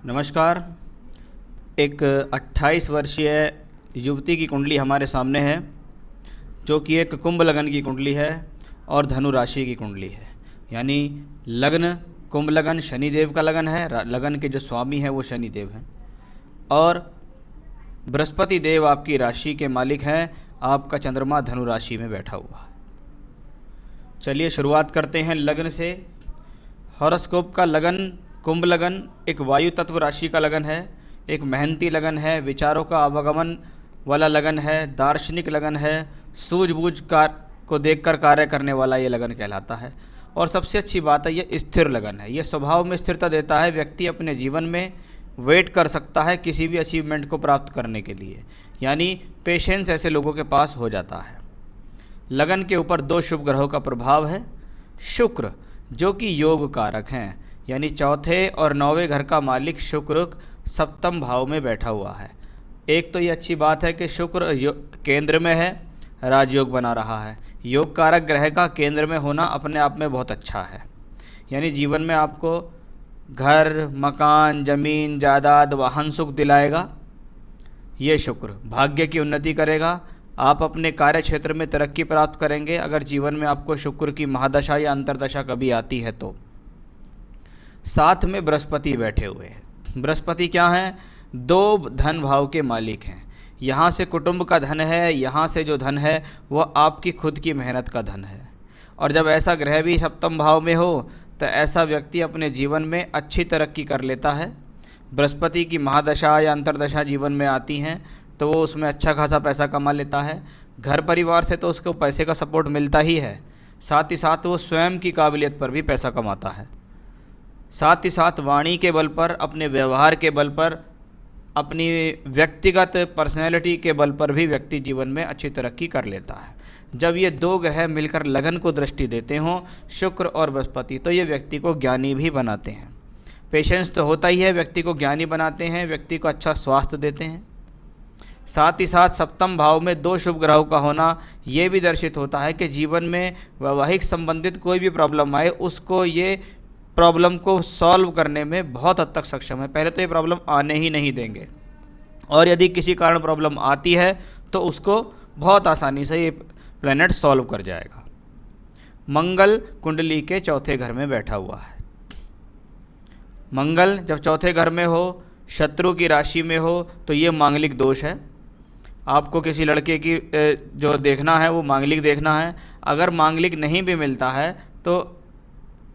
नमस्कार। एक 28 वर्षीय युवती की कुंडली हमारे सामने है, जो कि एक कुंभ लगन की कुंडली है और धनु राशि की कुंडली है। यानी लग्न कुंभ लगन शनि देव का लगन है। लगन के जो स्वामी हैं वो शनि देव हैं और बृहस्पति देव आपकी राशि के मालिक हैं। आपका चंद्रमा धनु राशि में बैठा हुआ। चलिए शुरुआत करते हैं लग्न से। हॉरोस्कोप का लगन कुंभ लगन एक वायु तत्व राशि का लगन है, एक मेहनती लगन है, विचारों का आवागमन वाला लगन है, दार्शनिक लगन है, सूझबूझ को देखकर कार्य करने वाला ये लगन कहलाता है। और सबसे अच्छी बात है ये स्थिर लगन है। ये स्वभाव में स्थिरता देता है। व्यक्ति अपने जीवन में वेट कर सकता है किसी भी अचीवमेंट को प्राप्त करने के लिए, यानी पेशेंस ऐसे लोगों के पास हो जाता है। लगन के ऊपर 2 शुभ ग्रहों का प्रभाव है। शुक्र जो कि योग कारक हैं, यानी चौथे और 9वें घर का मालिक शुक्र सप्तम भाव में बैठा हुआ है। एक तो ये अच्छी बात है कि शुक्र केंद्र में है, राजयोग बना रहा है। योग कारक ग्रह का केंद्र में होना अपने आप में बहुत अच्छा है। यानी जीवन में आपको घर, मकान, ज़मीन, जायदाद, वाहन सुख दिलाएगा। ये शुक्र भाग्य की उन्नति करेगा। आप अपने कार्य क्षेत्र में तरक्की प्राप्त करेंगे अगर जीवन में आपको शुक्र की महादशा या अंतर्दशा कभी आती है तो। साथ में बृहस्पति बैठे हुए हैं। बृहस्पति क्या हैं? 2 धन भाव के मालिक हैं। यहाँ से कुटुंब का धन है, यहाँ से जो धन है वह आपकी खुद की मेहनत का धन है। और जब ऐसा ग्रह भी सप्तम भाव में हो तो ऐसा व्यक्ति अपने जीवन में अच्छी तरक्की कर लेता है। बृहस्पति की महादशा या अंतर्दशा जीवन में आती हैं तो वो उसमें अच्छा खासा पैसा कमा लेता है। घर परिवार से तो उसको पैसे का सपोर्ट मिलता ही है, साथ ही साथ वो स्वयं की काबिलियत पर भी पैसा कमाता है। साथ ही साथ वाणी के बल पर, अपने व्यवहार के बल पर, अपनी व्यक्तिगत पर्सनैलिटी के बल पर भी व्यक्ति जीवन में अच्छी तरक्की कर लेता है। जब ये 2 ग्रह मिलकर लगन को दृष्टि देते हों, शुक्र और बृहस्पति, तो ये व्यक्ति को ज्ञानी भी बनाते हैं। पेशेंस तो होता ही है, व्यक्ति को ज्ञानी बनाते हैं, व्यक्ति को अच्छा स्वास्थ्य देते हैं। साथ ही साथ सप्तम भाव में 2 शुभ ग्रहों का होना ये भी दर्शित होता है कि जीवन में वैवाहिक संबंधित कोई भी प्रॉब्लम आए उसको ये प्रॉब्लम को सॉल्व करने में बहुत हद तक सक्षम है। पहले तो ये प्रॉब्लम आने ही नहीं देंगे, और यदि किसी कारण प्रॉब्लम आती है तो उसको बहुत आसानी से ये प्लैनेट सॉल्व कर जाएगा। मंगल कुंडली के चौथे घर में बैठा हुआ है। मंगल जब चौथे घर में हो, शत्रु की राशि में हो, तो ये मांगलिक दोष है। आपको किसी लड़के की जो देखना है वो मांगलिक देखना है। अगर मांगलिक नहीं भी मिलता है तो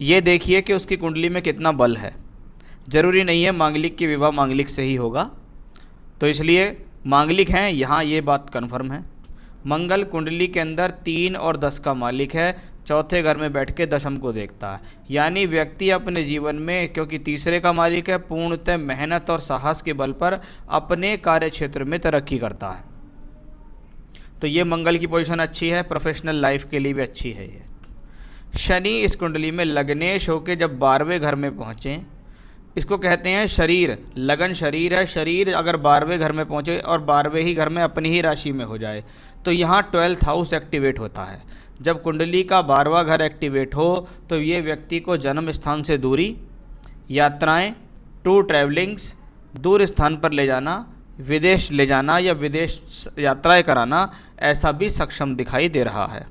ये देखिए कि उसकी कुंडली में कितना बल है। ज़रूरी नहीं है मांगलिक की विवाह मांगलिक से ही होगा, तो इसलिए मांगलिक हैं यहाँ, ये बात कन्फर्म है। मंगल कुंडली के अंदर 3 और 10 का मालिक है, चौथे घर में बैठ के दशम को देखता है। यानी व्यक्ति अपने जीवन में, क्योंकि तीसरे का मालिक है, पूर्णतः मेहनत और साहस के बल पर अपने कार्य क्षेत्र में तरक्की करता है। तो ये मंगल की पोजीशन अच्छी है, प्रोफेशनल लाइफ के लिए भी अच्छी है ये। शनि इस कुंडली में लग्नेश होकर जब 12वें घर में पहुँचे, इसको कहते हैं शरीर। लगन शरीर है। शरीर अगर 12वें घर में पहुँचे और 12वें ही घर में अपनी ही राशि में हो जाए तो यहाँ 12th हाउस एक्टिवेट होता है। जब कुंडली का 12वां घर एक्टिवेट हो तो ये व्यक्ति को जन्म स्थान से दूरी, यात्राएं, टूर ट्रैवलिंग्स, दूर स्थान पर ले जाना, विदेश ले जाना या विदेश यात्राएं कराना, ऐसा भी सक्षम दिखाई दे रहा है।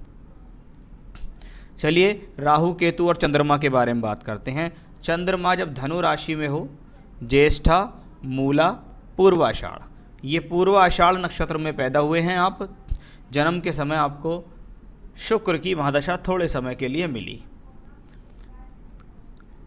चलिए राहु केतु और चंद्रमा के बारे में बात करते हैं। चंद्रमा जब धनु राशि में हो, ज्येष्ठा, मूला, पूर्वाषाढ़, ये पूर्वाषाढ़ नक्षत्र में पैदा हुए हैं आप। जन्म के समय आपको शुक्र की महादशा थोड़े समय के लिए मिली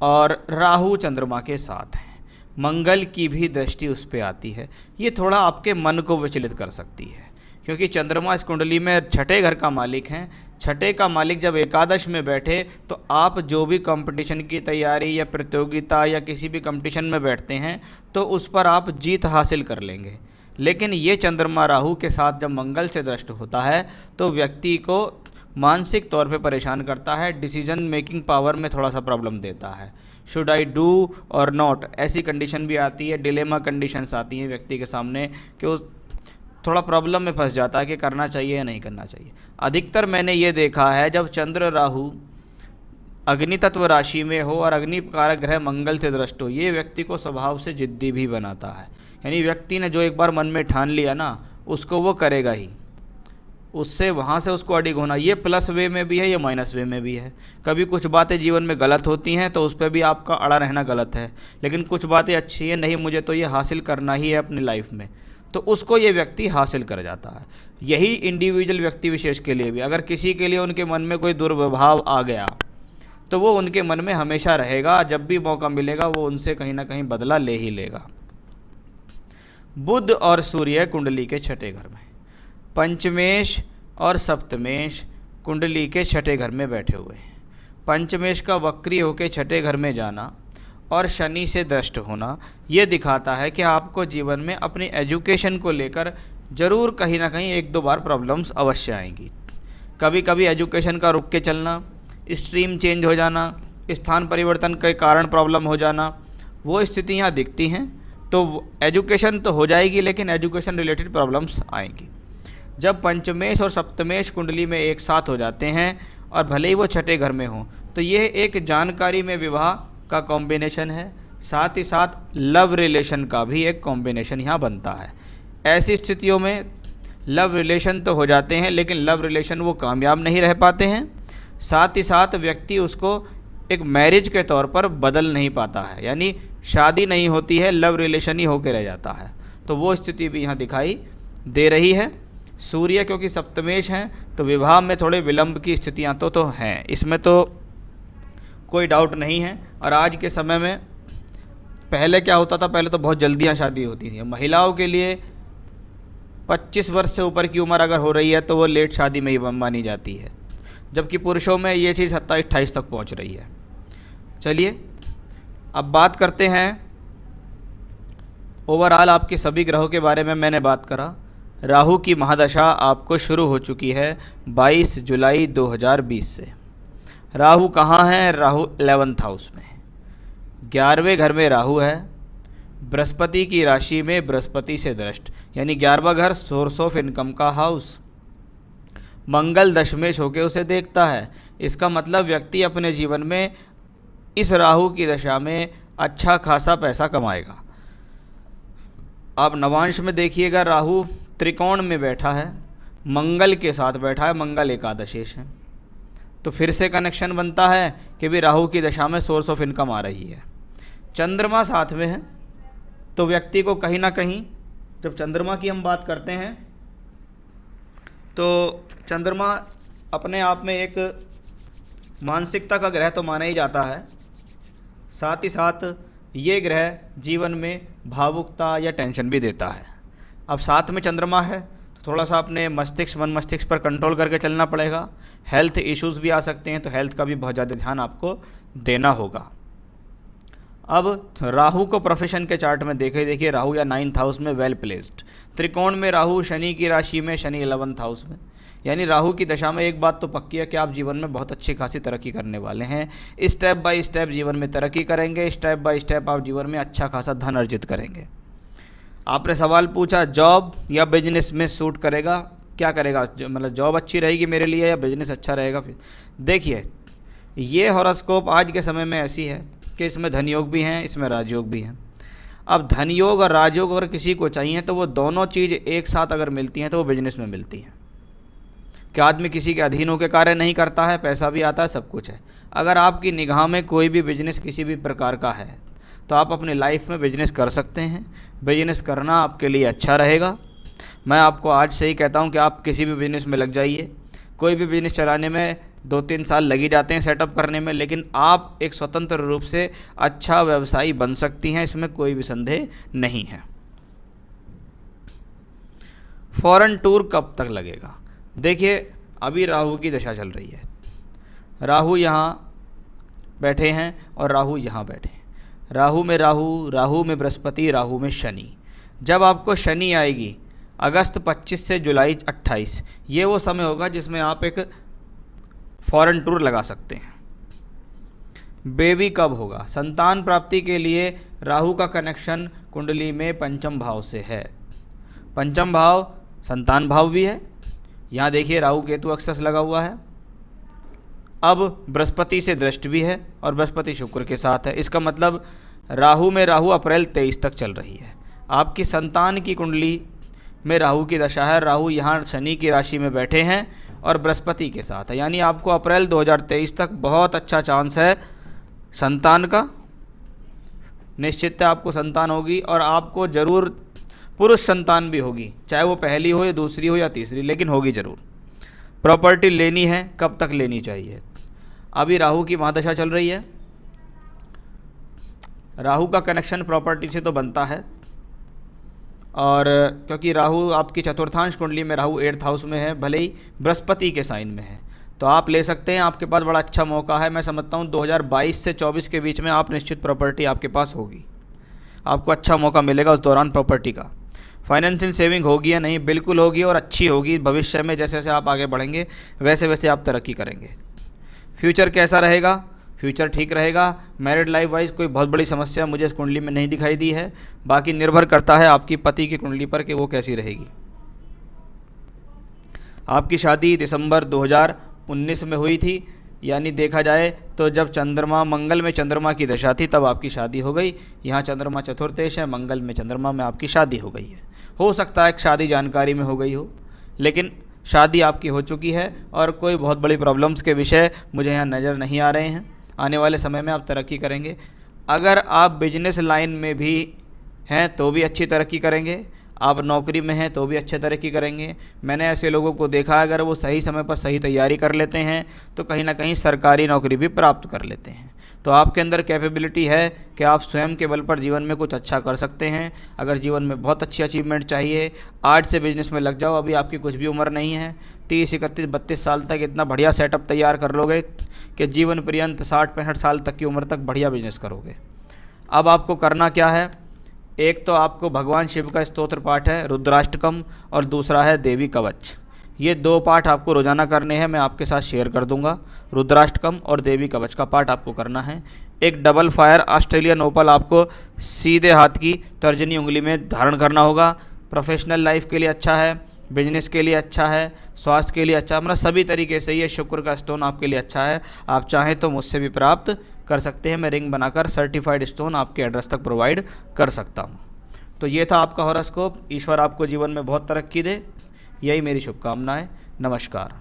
और राहु चंद्रमा के साथ हैं। मंगल की भी दृष्टि उस पर आती है। ये थोड़ा आपके मन को विचलित कर सकती है, क्योंकि चंद्रमा इस कुंडली में छठे घर का मालिक हैं। छठे का मालिक जब एकादश में बैठे तो आप जो भी कंपटीशन की तैयारी या प्रतियोगिता या किसी भी कंपटीशन में बैठते हैं तो उस पर आप जीत हासिल कर लेंगे। लेकिन ये चंद्रमा राहु के साथ जब मंगल से दृष्ट होता है तो व्यक्ति को मानसिक तौर पे परेशान करता है, डिसीजन मेकिंग पावर में थोड़ा सा प्रॉब्लम देता है। शुड आई डू और नॉट, ऐसी कंडीशन भी आती है, डिलेमा कंडीशंस आती हैं व्यक्ति के सामने कि वो थोड़ा प्रॉब्लम में फंस जाता है कि करना चाहिए या नहीं करना चाहिए। अधिकतर मैंने ये देखा है जब चंद्र राहु अग्नि तत्व राशि में हो और अग्नि कारक ग्रह मंगल से दृष्ट हो, ये व्यक्ति को स्वभाव से जिद्दी भी बनाता है। यानी व्यक्ति ने जो एक बार मन में ठान लिया ना, उसको वो करेगा ही, उससे वहाँ से उसको अडिग होना। ये प्लस वे में भी है, ये माइनस वे में भी है। कभी कुछ बातें जीवन में गलत होती हैं तो उस पर भी आपका अड़ा रहना गलत है, लेकिन कुछ बातें अच्छी हैं, नहीं मुझे तो ये हासिल करना ही है अपनी लाइफ में, तो उसको ये व्यक्ति हासिल कर जाता है। यही इंडिविजुअल व्यक्ति विशेष के लिए भी, अगर किसी के लिए उनके मन में कोई दुर्व्यवहार आ गया तो वो उनके मन में हमेशा रहेगा, जब भी मौका मिलेगा वो उनसे कहीं ना कहीं बदला ले ही लेगा। बुध और सूर्य कुंडली के छठे घर में, पंचमेश और सप्तमेश कुंडली के छठे घर में बैठे हुए हैं। पंचमेश का वक्री होकर छठे घर में जाना और शनि से दृष्ट होना, ये दिखाता है कि आपको जीवन में अपनी एजुकेशन को लेकर ज़रूर कहीं ना कहीं एक दो बार प्रॉब्लम्स अवश्य आएंगी। कभी कभी एजुकेशन का रुक के चलना, स्ट्रीम चेंज हो जाना, स्थान परिवर्तन के कारण प्रॉब्लम हो जाना, वो स्थिति यहाँ दिखती हैं। तो एजुकेशन तो हो जाएगी, लेकिन एजुकेशन रिलेटेड प्रॉब्लम्स आएंगी। जब पंचमेश और सप्तमेश कुंडली में एक साथ हो जाते हैं और भले ही वो छठे घर में हो, तो ये एक जानकारी में विवाह का कॉम्बिनेशन है, साथ ही साथ लव रिलेशन का भी एक कॉम्बिनेशन यहाँ बनता है। ऐसी स्थितियों में लव रिलेशन तो हो जाते हैं, लेकिन लव रिलेशन वो कामयाब नहीं रह पाते हैं, साथ ही साथ व्यक्ति उसको एक मैरिज के तौर पर बदल नहीं पाता है, यानी शादी नहीं होती है, लव रिलेशन ही होकर रह जाता है। तो वो स्थिति भी यहाँ दिखाई दे रही है। सूर्य क्योंकि सप्तमेश हैं तो विवाह में थोड़े विलंब की स्थितियाँ तो हैं, इसमें तो कोई डाउट नहीं है। और आज के समय में पहले क्या होता था, पहले तो बहुत जल्दियाँ शादी होती थी। महिलाओं के लिए 25 वर्ष से ऊपर की उम्र अगर हो रही है तो वो लेट शादी में ही मानी जाती है, जबकि पुरुषों में ये चीज़ 27-28 तक पहुंच रही है। चलिए अब बात करते हैं ओवरऑल आपके सभी ग्रहों के बारे में। मैंने बात करा, राहु की महादशा आपको शुरू हो चुकी है 22 जुलाई 2020 से। राहु कहाँ है? राहु 11th हाउस में, 11वें घर में राहु है, बृहस्पति की राशि में बृहस्पति से दृष्ट, यानी 11वां घर सोर्स ऑफ इनकम का हाउस। मंगल दशमेश होकर उसे देखता है। इसका मतलब व्यक्ति अपने जीवन में इस राहु की दशा में अच्छा खासा पैसा कमाएगा। आप नवांश में देखिएगा, राहु त्रिकोण में बैठा है, मंगल के साथ बैठा है, मंगल एकादशेश है, तो फिर से कनेक्शन बनता है कि भी राहु की दशा में सोर्स ऑफ इनकम आ रही है। चंद्रमा साथ में है, तो व्यक्ति को कहीं ना कहीं, जब चंद्रमा की हम बात करते हैं तो चंद्रमा अपने आप में एक मानसिकता का ग्रह तो माना ही जाता है, साथ ही साथ ये ग्रह जीवन में भावुकता या टेंशन भी देता है। अब साथ में चंद्रमा है तो थोड़ा सा अपने मन मस्तिष्क पर कंट्रोल करके चलना पड़ेगा। हेल्थ इश्यूज़ भी आ सकते हैं, तो हेल्थ का भी बहुत ज़्यादा ध्यान आपको देना होगा। अब राहु को प्रोफेशन के चार्ट में देखिए राहु या 9th हाउस में वेल प्लेस्ड, त्रिकोण में राहु, शनि की राशि में, शनि 11th हाउस में, यानी राहु की दशा में एक बात तो पक्की है कि आप जीवन में बहुत अच्छी खासी तरक्की करने वाले हैं। स्टेप बाय स्टेप जीवन में तरक्की करेंगे, स्टेप बाय स्टेप आप जीवन में अच्छा खासा धन अर्जित करेंगे। आपने सवाल पूछा जॉब या बिजनेस में सूट करेगा, क्या करेगा, मतलब जॉब अच्छी रहेगी मेरे लिए या बिजनेस अच्छा रहेगा। फिर देखिए, ये हॉरोस्कोप आज के समय में ऐसी है कि इसमें धन योग भी हैं, इसमें राजयोग भी हैं। अब धन योग और राजयोग अगर किसी को चाहिए तो वो दोनों चीज़ एक साथ अगर मिलती हैं तो वो बिजनेस में मिलती हैं। कि आदमी किसी के अधीन होकर कार्य नहीं करता है, पैसा भी आता है, सब कुछ है। अगर आपकी निगाह में कोई भी बिजनेस किसी भी प्रकार का है तो आप अपनी लाइफ में बिजनेस कर सकते हैं। बिजनेस करना आपके लिए अच्छा रहेगा। मैं आपको आज से ही कहता हूं कि आप किसी भी बिजनेस में लग जाइए। कोई भी बिजनेस चलाने में 2-3 साल लग ही जाते हैं सेटअप करने में, लेकिन आप एक स्वतंत्र रूप से अच्छा व्यवसायी बन सकती हैं, इसमें कोई भी संदेह नहीं है। फॉरेन टूर कब तक लगेगा? देखिए, अभी राहु की दशा चल रही है, राहु यहाँ बैठे हैं और राहु यहाँ बैठे हैं। राहु में राहु, राहु में बृहस्पति, राहु में शनि। जब आपको शनि आएगी अगस्त 25 से जुलाई 28, ये वो समय होगा जिसमें आप एक फॉरेन टूर लगा सकते हैं। बेबी कब होगा? संतान प्राप्ति के लिए राहु का कनेक्शन कुंडली में पंचम भाव से है। पंचम भाव संतान भाव भी है। यहाँ देखिए राहु केतु एक्सेस लगा हुआ है। अब बृहस्पति से दृष्टि भी है और बृहस्पति शुक्र के साथ है। इसका मतलब राहु में राहु अप्रैल 23 तक चल रही है। आपकी संतान की कुंडली में राहु की दशा है। राहु यहाँ शनि की राशि में बैठे हैं और बृहस्पति के साथ है, यानी आपको अप्रैल 2023 तक बहुत अच्छा चांस है संतान का। निश्चित आपको संतान होगी और आपको ज़रूर पुरुष संतान भी होगी, चाहे वो पहली हो या दूसरी हो या तीसरी, लेकिन होगी ज़रूर। प्रॉपर्टी लेनी है, कब तक लेनी चाहिए? अभी राहु की महादशा चल रही है। राहु का कनेक्शन प्रॉपर्टी से तो बनता है, और क्योंकि राहु आपकी चतुर्थांश कुंडली में राहु 8th हाउस में है, भले ही बृहस्पति के साइन में है, तो आप ले सकते हैं। आपके पास बड़ा अच्छा मौका है। मैं समझता हूँ 2022 से 24 के बीच में आप निश्चित प्रॉपर्टी आपके पास होगी। आपको अच्छा मौका मिलेगा उस दौरान प्रॉपर्टी का। फाइनेंशियल सेविंग होगी या नहीं? बिल्कुल होगी, और अच्छी होगी। भविष्य में जैसे जैसे आप आगे बढ़ेंगे वैसे वैसे आप तरक्की करेंगे। फ्यूचर कैसा रहेगा? फ्यूचर ठीक रहेगा। मैरिड लाइफ वाइज कोई बहुत बड़ी समस्या मुझे इस कुंडली में नहीं दिखाई दी है। बाकी निर्भर करता है आपकी पति की कुंडली पर कि वो कैसी रहेगी। आपकी शादी दिसंबर 2019 में हुई थी, यानी देखा जाए तो जब चंद्रमा मंगल में चंद्रमा की दशा थी तब आपकी शादी हो गई। यहाँ चंद्रमा चतुर्थेश है, मंगल में चंद्रमा में आपकी शादी हो गई है। हो सकता है कि शादी जानकारी में हो गई हो, लेकिन शादी आपकी हो चुकी है और कोई बहुत बड़ी प्रॉब्लम्स के विषय मुझे यहाँ नज़र नहीं आ रहे हैं। आने वाले समय में आप तरक्की करेंगे। अगर आप बिजनेस लाइन में भी हैं तो भी अच्छी तरक्की करेंगे, आप नौकरी में हैं तो भी अच्छे तरक्की करेंगे। मैंने ऐसे लोगों को देखा, अगर वो सही समय पर सही तैयारी कर लेते हैं तो कहीं ना कहीं सरकारी नौकरी भी प्राप्त कर लेते हैं। तो आपके अंदर कैपेबिलिटी है कि आप स्वयं के बल पर जीवन में कुछ अच्छा कर सकते हैं। अगर जीवन में बहुत अच्छी अचीवमेंट चाहिए, आज से बिजनेस में लग जाओ। अभी आपकी कुछ भी उम्र नहीं है, 30, 31, 32 साल तक इतना बढ़िया सेटअप तैयार कर लोगे कि जीवन पर्यंत 60-65 साल तक की उम्र तक बढ़िया बिजनेस करोगे। अब आपको करना क्या है? एक तो आपको भगवान शिव का स्तोत्र पाठ है, रुद्राष्टकम, और दूसरा है देवी कवच। ये 2 पाठ आपको रोज़ाना करने हैं, मैं आपके साथ शेयर कर दूंगा। रुद्राष्टकम और देवी कवच का पाठ आपको करना है। एक डबल फायर ऑस्ट्रेलियन ओपल आपको सीधे हाथ की तर्जनी उंगली में धारण करना होगा। प्रोफेशनल लाइफ के लिए अच्छा है, बिजनेस के लिए अच्छा है, स्वास्थ्य के लिए अच्छा, मतलब सभी तरीके से ये शुक्र का स्टोन आपके लिए अच्छा है। आप चाहें तो मुझसे भी प्राप्त कर सकते हैं। मैं रिंग बनाकर सर्टिफाइड स्टोन आपके एड्रेस तक प्रोवाइड कर सकता हूँ। तो ये था आपका हॉरोस्कोप। ईश्वर आपको जीवन में बहुत तरक्की दे, यही मेरी शुभकामनाएं। नमस्कार।